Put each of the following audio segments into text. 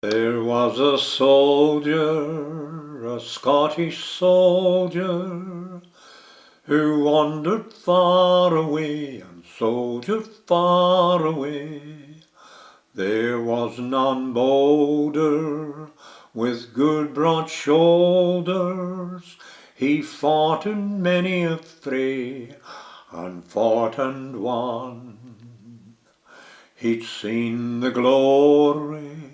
There was a soldier, a Scottish soldier, who wandered far away and soldiered far away. There was none bolder, with good broad shoulders. He fought in many a fray, and fought and won. He'd seen the glory,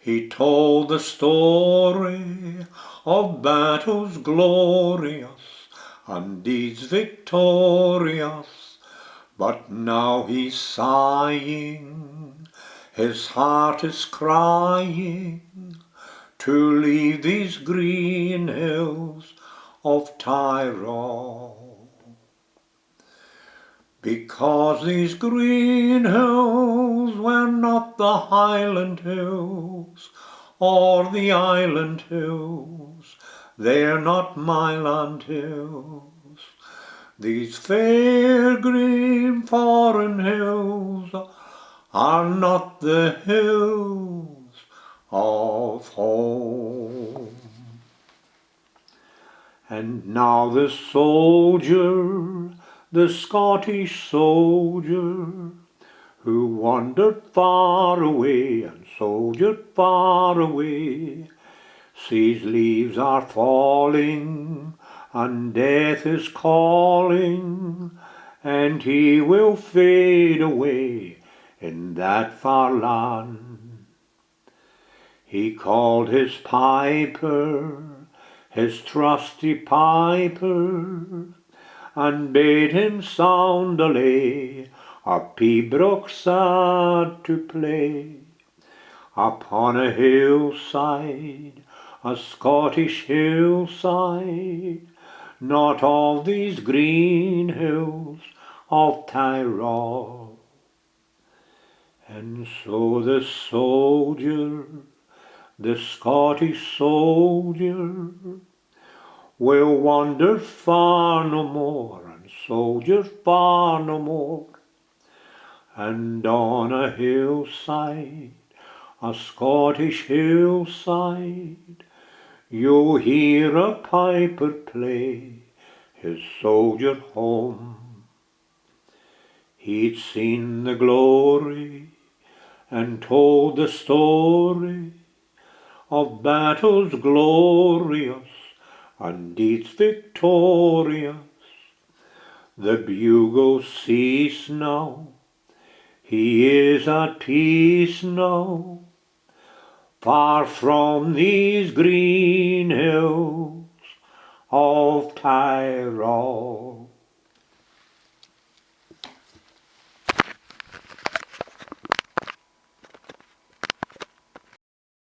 he told the story of battles glorious and deeds victorious. But now he's sighing, his heart is crying, to leave these green hills of Tyrol. Because these green hills were not the Highland hills, or the island hills, they're not my land hills. These fair green foreign hills are not the hills of home. And now the soldier, the Scottish soldier, who wandered far away and soldiered far away, sees leaves are falling and death is calling, and he will fade away in that far land. He called his piper, his trusty piper, and bade him sound a lay, a pibroch sad to play. Upon a hillside, a Scottish hillside, not all these green hills of Tyrol. And so the soldier, the Scottish soldier, will wander far no more, and soldier far no more. And on a hillside, a Scottish hillside, you'll hear a piper play his soldier home. He'd seen the glory and told the story of battles glorious and deeds victorious. The bugles cease now, he is at peace now, far from these green hills of Tyrol.